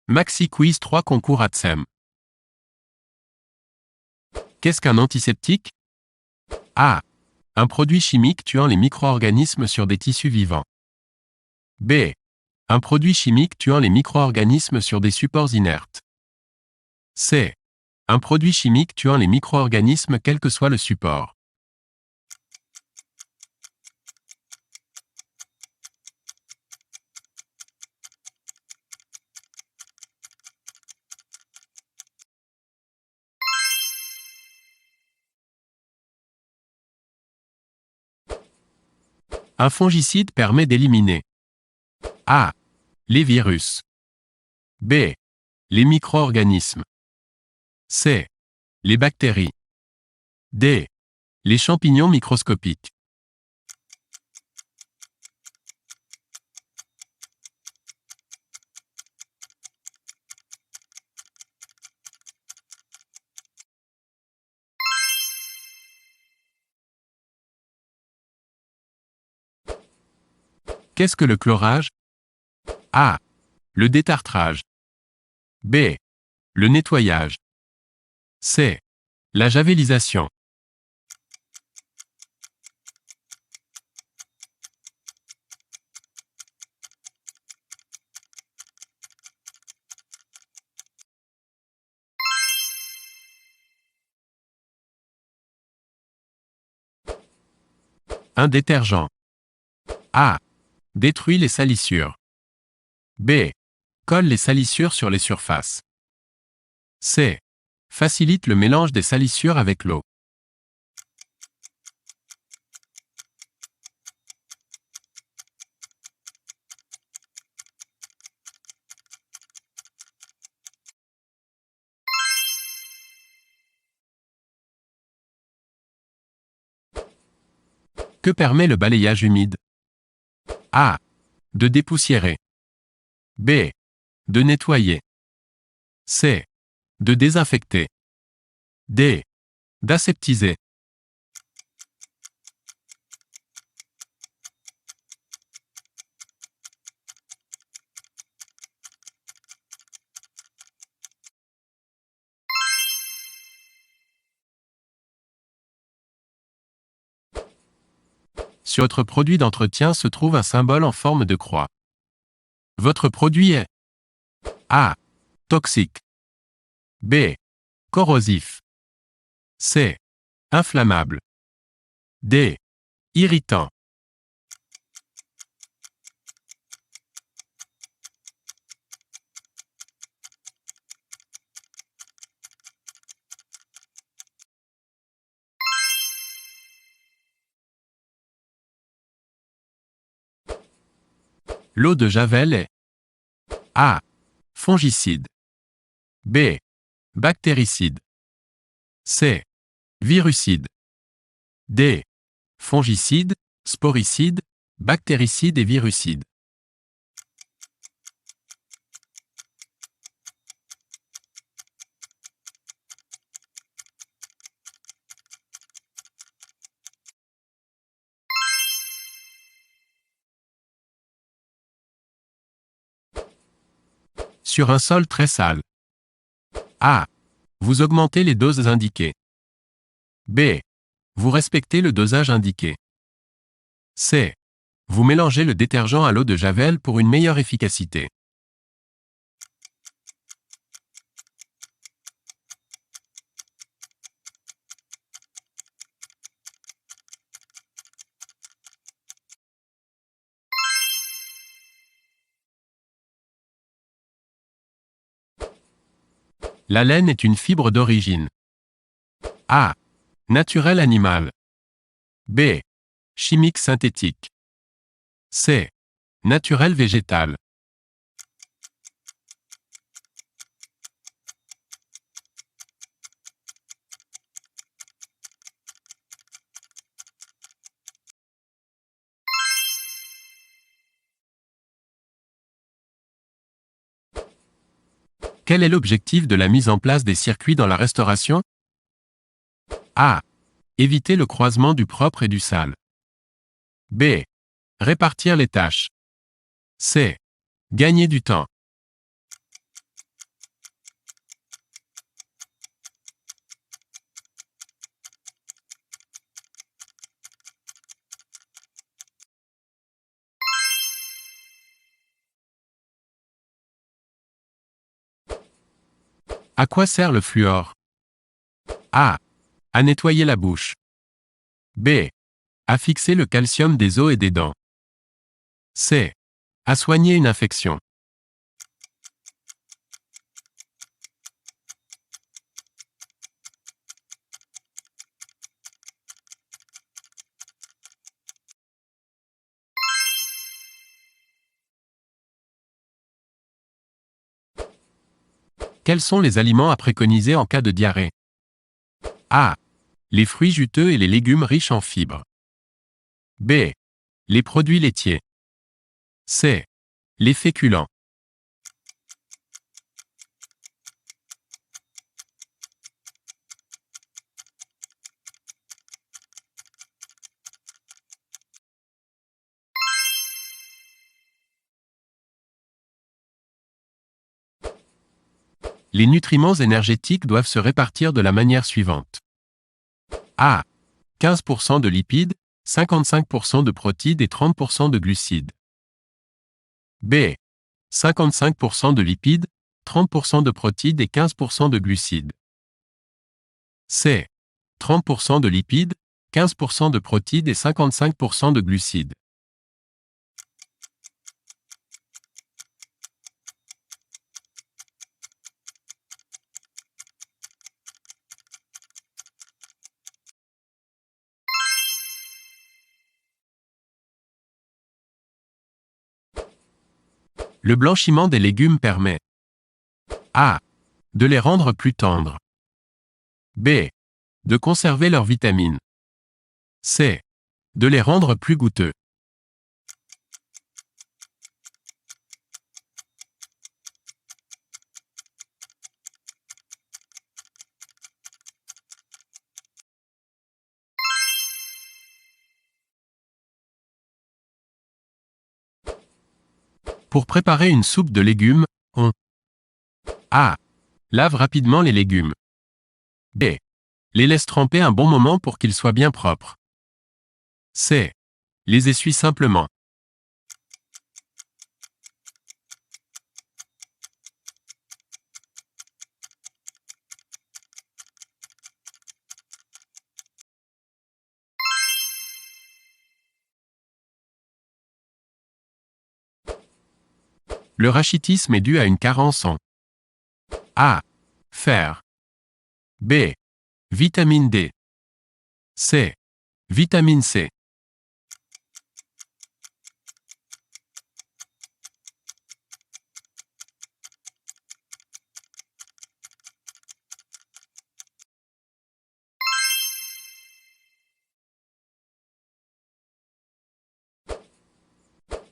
Maxi Quiz 3 concours ADSEM. Qu'est-ce qu'un antiseptique? A. Un produit chimique tuant les micro-organismes sur des tissus vivants. B. Un produit chimique tuant les micro-organismes sur des supports inertes. C. Un produit chimique tuant les micro-organismes quel que soit le support. Un fongicide permet d'éliminer A. Les virus. B. Les micro-organismes. C. Les bactéries. D. Les champignons microscopiques. Qu'est-ce que le chlorage? A. Le détartrage. B. Le nettoyage. C. La javélisation. Un détergent. A. Détruit les salissures. B. Colle les salissures sur les surfaces. C. Facilite le mélange des salissures avec l'eau. Que permet le balayage humide? A. De dépoussiérer. B. De nettoyer. C. De désinfecter. D. D'aseptiser. Sur votre produit d'entretien se trouve un symbole en forme de croix. Votre produit est A. Toxique. B. Corrosif. C. Inflammable. D. Irritant. L'eau de Javel est A. Fongicide. B. Bactéricide. C. Virucide. D. Fongicide, sporicide, bactéricide et virucide. Sur un sol très sale. A. Vous augmentez les doses indiquées. B. Vous respectez le dosage indiqué. C. Vous mélangez le détergent à l'eau de Javel pour une meilleure efficacité. La laine est une fibre d'origine. A. Naturel animal. B. Chimique synthétique. C. Naturel végétal. Quel est l'objectif de la mise en place des circuits dans la restauration? A. Éviter le croisement du propre et du sale. B. Répartir les tâches. C. Gagner du temps. À quoi sert le fluor? A. À nettoyer la bouche. B. À fixer le calcium des os et des dents. C. À soigner une infection. Quels sont les aliments à préconiser en cas de diarrhée? A. Les fruits juteux et les légumes riches en fibres. B. Les produits laitiers. C. Les féculents. Les nutriments énergétiques doivent se répartir de la manière suivante. A. 15% de lipides, 55% de protides et 30% de glucides. B. 55% de lipides, 30% de protides et 15% de glucides. C. 30% de lipides, 15% de protides et 55% de glucides. Le blanchiment des légumes permet A. De les rendre plus tendres. B. De conserver leurs vitamines. C. De les rendre plus goûteux. Pour préparer une soupe de légumes, on A. Lave rapidement les légumes. B. Les laisse tremper un bon moment pour qu'ils soient bien propres. C. Les essuie simplement. Le rachitisme est dû à une carence en A. Fer. B. Vitamine D. C. Vitamine C.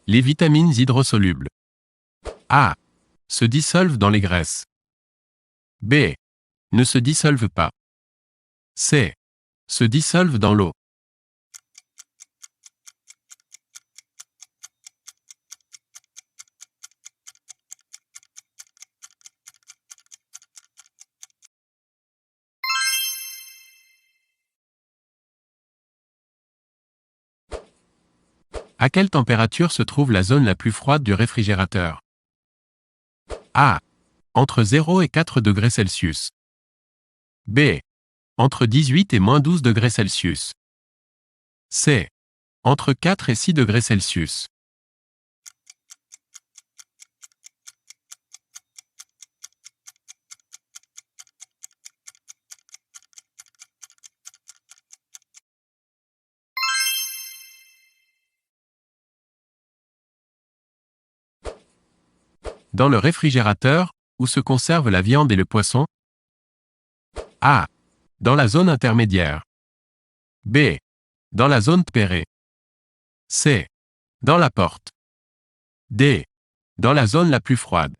Les vitamines hydrosolubles. A. Se dissolvent dans les graisses. B. Ne se dissolvent pas. C. Se dissolvent dans l'eau. À quelle température se trouve la zone la plus froide du réfrigérateur? A. Entre 0 et 4 degrés Celsius. B. Entre 18 et -12 degrés Celsius. C. Entre 4 et 6 degrés Celsius. Dans le réfrigérateur, où se conserve la viande et le poisson? A. Dans la zone intermédiaire. B. Dans la zone tempérée. C. Dans la porte. D. Dans la zone la plus froide.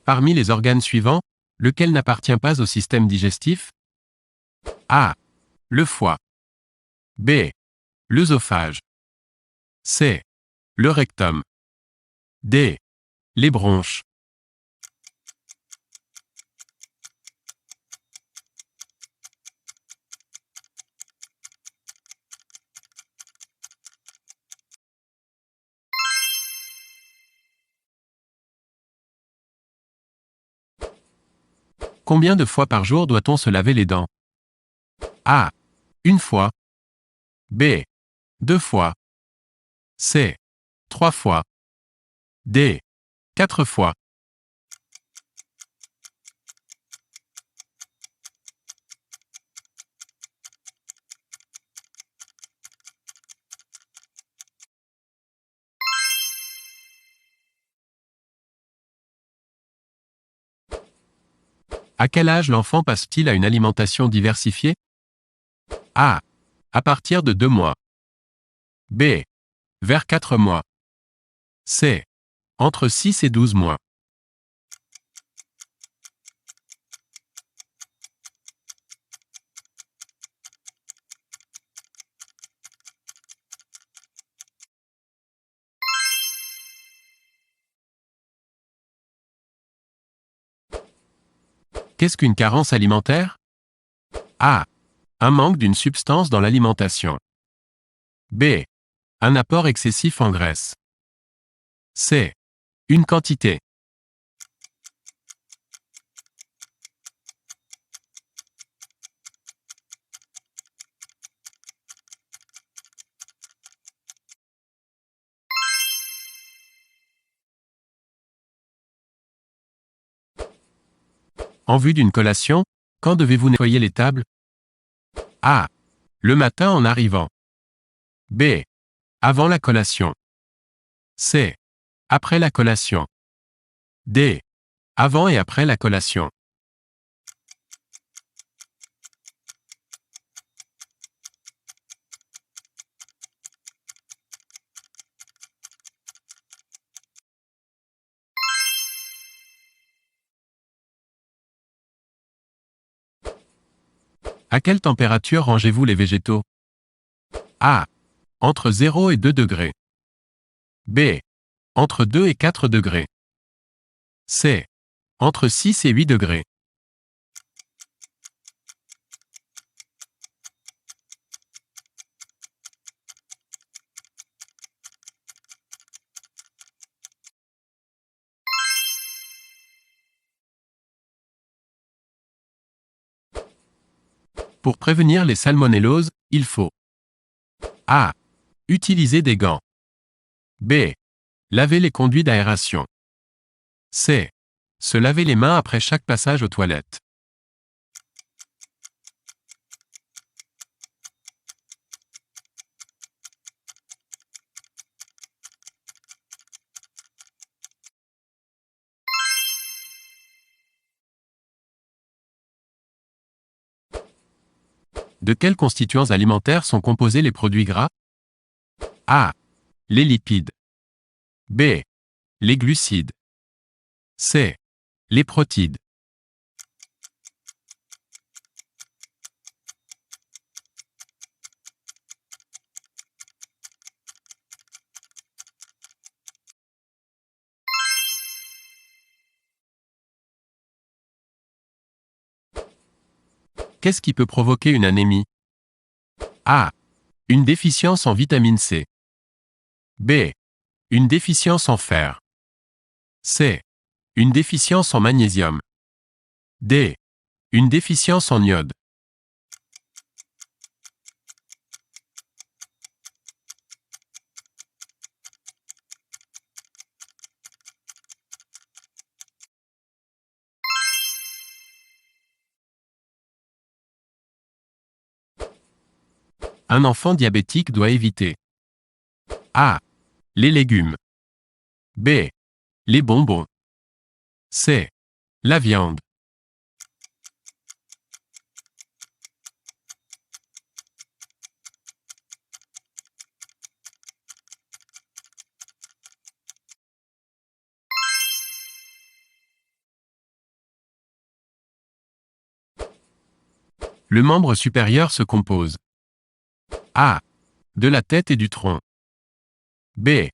Parmi les organes suivants, lequel n'appartient pas au système digestif? A. Le foie. B. L'œsophage. C. Le rectum. D. Les bronches. Combien de fois par jour doit-on se laver les dents? A. Une fois. B. Deux fois. C. Trois fois. D. Quatre fois. À quel âge l'enfant passe-t-il à une alimentation diversifiée? A. À partir de 2 mois. B. Vers 4 mois. C. Entre 6 et 12 mois. Qu'est-ce qu'une carence alimentaire? A. Un manque d'une substance dans l'alimentation. B. Un apport excessif en graisse. C. Une quantité. En vue d'une collation, quand devez-vous nettoyer les tables? A. Le matin en arrivant. B. Avant la collation. C. Après la collation. D. Avant et après la collation. À quelle température rangez-vous les végétaux? A. Entre 0 et 2 degrés. B. Entre 2 et 4 degrés. C. Entre 6 et 8 degrés. Pour prévenir les salmonelloses, il faut A. Utiliser des gants. B. Laver les conduits d'aération. C. Se laver les mains après chaque passage aux toilettes. De quels constituants alimentaires sont composés les produits gras? A. Les lipides. B. Les glucides. C. Les protides. Qu'est-ce qui peut provoquer une anémie? A. Une déficience en vitamine C. B. Une déficience en fer. C. Une déficience en magnésium. D. Une déficience en iode. Un enfant diabétique doit éviter A. Les légumes. B. Les bonbons. C. La viande. Le membre supérieur se compose A. De la tête et du tronc. B.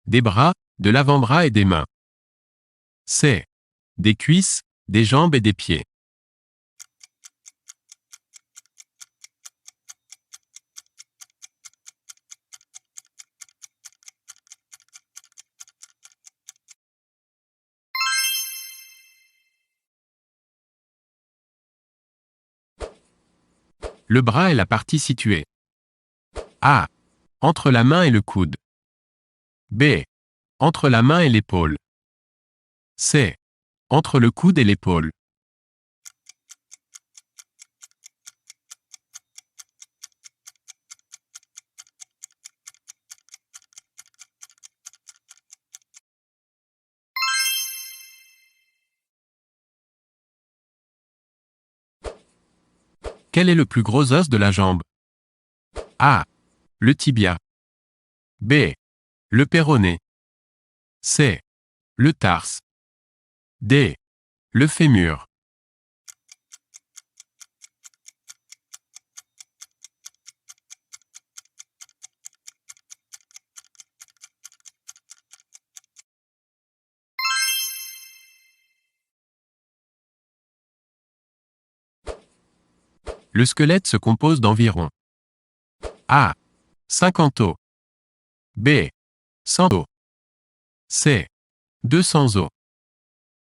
Des bras, de l'avant-bras et des mains. C. Des cuisses, des jambes et des pieds. Le bras est la partie située. A. Entre la main et le coude. B. Entre la main et l'épaule. C. Entre le coude et l'épaule. Quel est le plus gros os de la jambe? A. Le tibia. B. Le péroné. C. Le tarse. D. Le fémur. Le squelette se compose d'environ A. 50 os. B. 100 os. C. 200 os.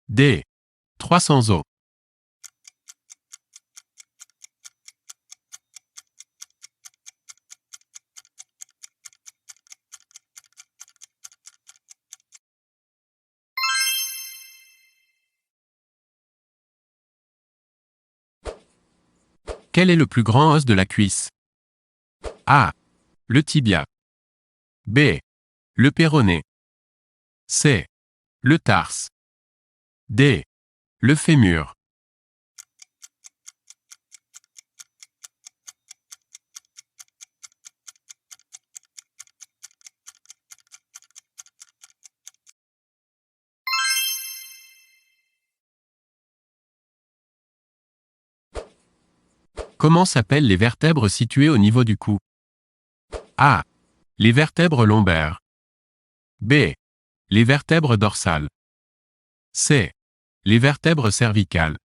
D. 300 os. Quel est le plus grand os de la cuisse? A. Le tibia. B. Le péroné. C. Le tarse. D. Le fémur. Comment s'appellent les vertèbres situées au niveau du cou? A. Les vertèbres lombaires. B. Les vertèbres dorsales. C. Les vertèbres cervicales.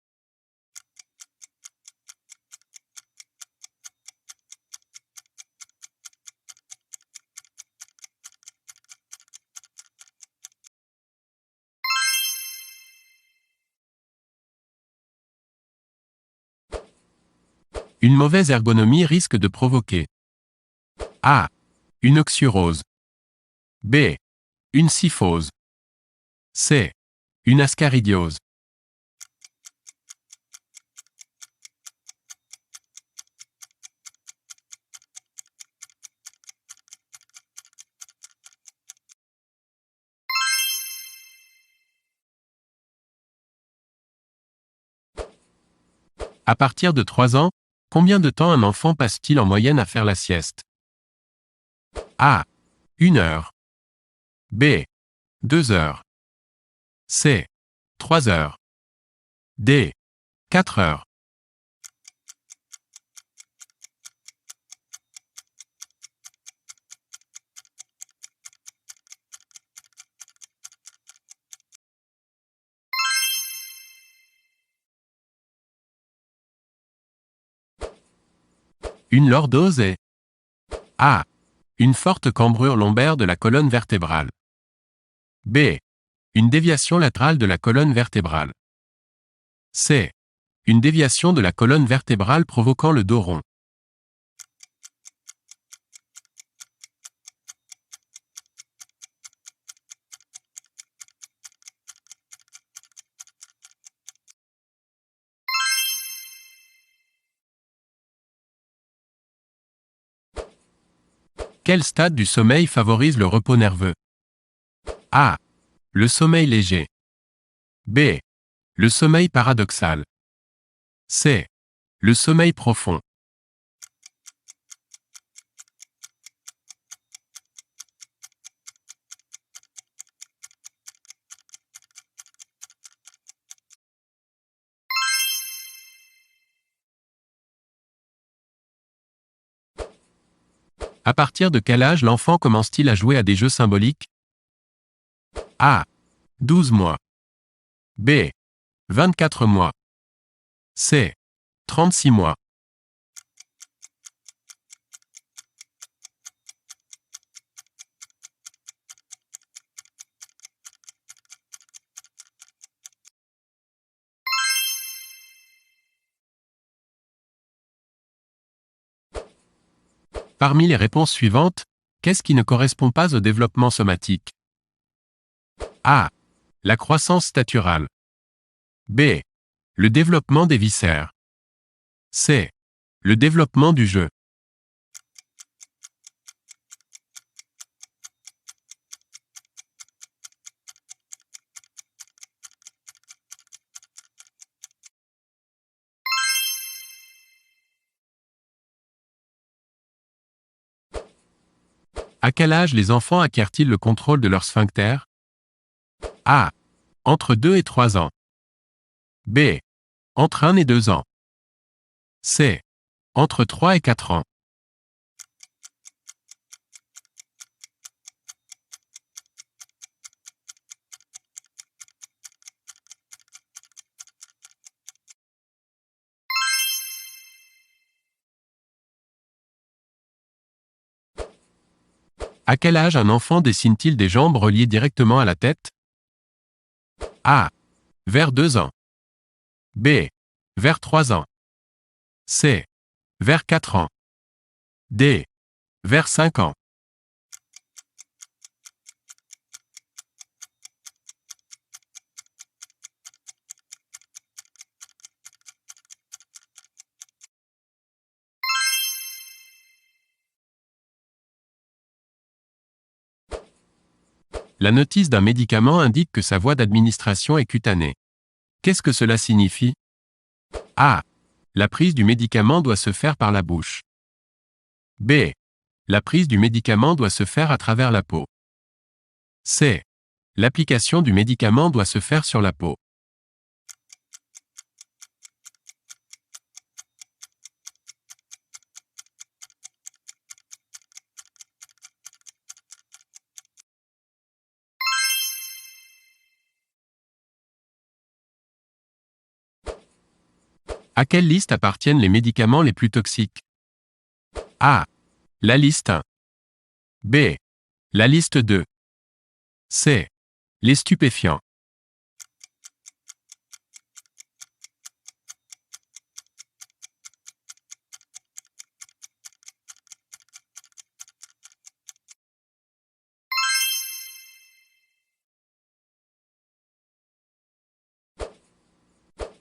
Une mauvaise ergonomie risque de provoquer A. Une oxyrose. B. Une kyphose. C. Une ascaridiose. À partir de 3 ans, combien de temps un enfant passe-t-il en moyenne à faire la sieste? A. 1 heure. B. 2 heures. C. 3 heures. D. 4 heures. Une lordose est A. Une forte cambrure lombaire de la colonne vertébrale. B. Une déviation latérale de la colonne vertébrale. C. Une déviation de la colonne vertébrale provoquant le dos rond. Quel stade du sommeil favorise le repos nerveux? A. Le sommeil léger. B. Le sommeil paradoxal. C. Le sommeil profond. À partir de quel âge l'enfant commence-t-il à jouer à des jeux symboliques? A. 12 mois. B. 24 mois. C. 36 mois. Parmi les réponses suivantes, qu'est-ce qui ne correspond pas au développement somatique? A. La croissance staturale. B. Le développement des viscères. C. Le développement du jeu. À quel âge les enfants acquièrent-ils le contrôle de leur sphincter? A. Entre 2 et 3 ans. B. Entre 1 et 2 ans. C. Entre 3 et 4 ans. À quel âge un enfant dessine-t-il des jambes reliées directement à la tête? A. Vers 2 ans. B. Vers 3 ans. C. Vers 4 ans. D. Vers 5 ans. La notice d'un médicament indique que sa voie d'administration est cutanée. Qu'est-ce que cela signifie? A. La prise du médicament doit se faire par la bouche. B. La prise du médicament doit se faire à travers la peau. C. L'application du médicament doit se faire sur la peau. À quelle liste appartiennent les médicaments les plus toxiques? A. La liste 1. B. La liste 2. C. Les stupéfiants.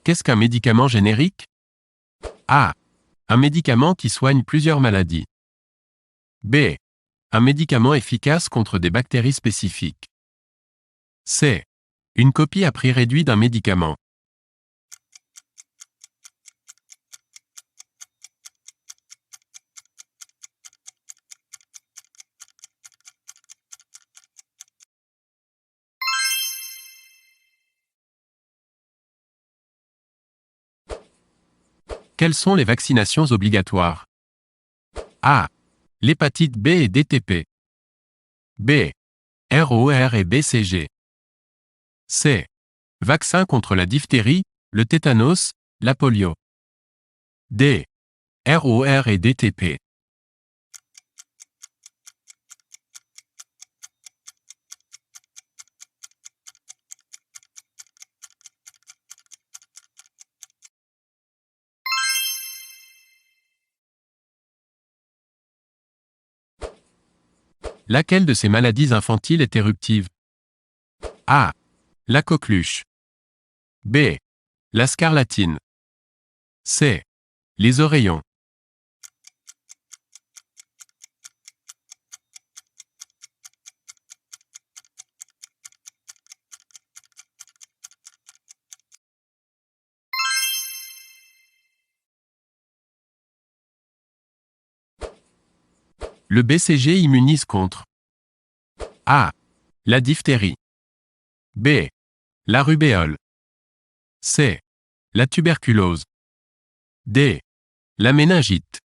Qu'est-ce qu'un médicament générique? A. Un médicament qui soigne plusieurs maladies. B. Un médicament efficace contre des bactéries spécifiques. C. Une copie à prix réduit d'un médicament. Quelles sont les vaccinations obligatoires? A. L'hépatite B et DTP. B. ROR et BCG. C. Vaccin contre la diphtérie, le tétanos, la polio. D. ROR et DTP. Laquelle de ces maladies infantiles est éruptive? A. La coqueluche. B. La scarlatine. C. Les oreillons. Le BCG immunise contre A. La diphtérie. B. La rubéole. C. La tuberculose. D. La méningite.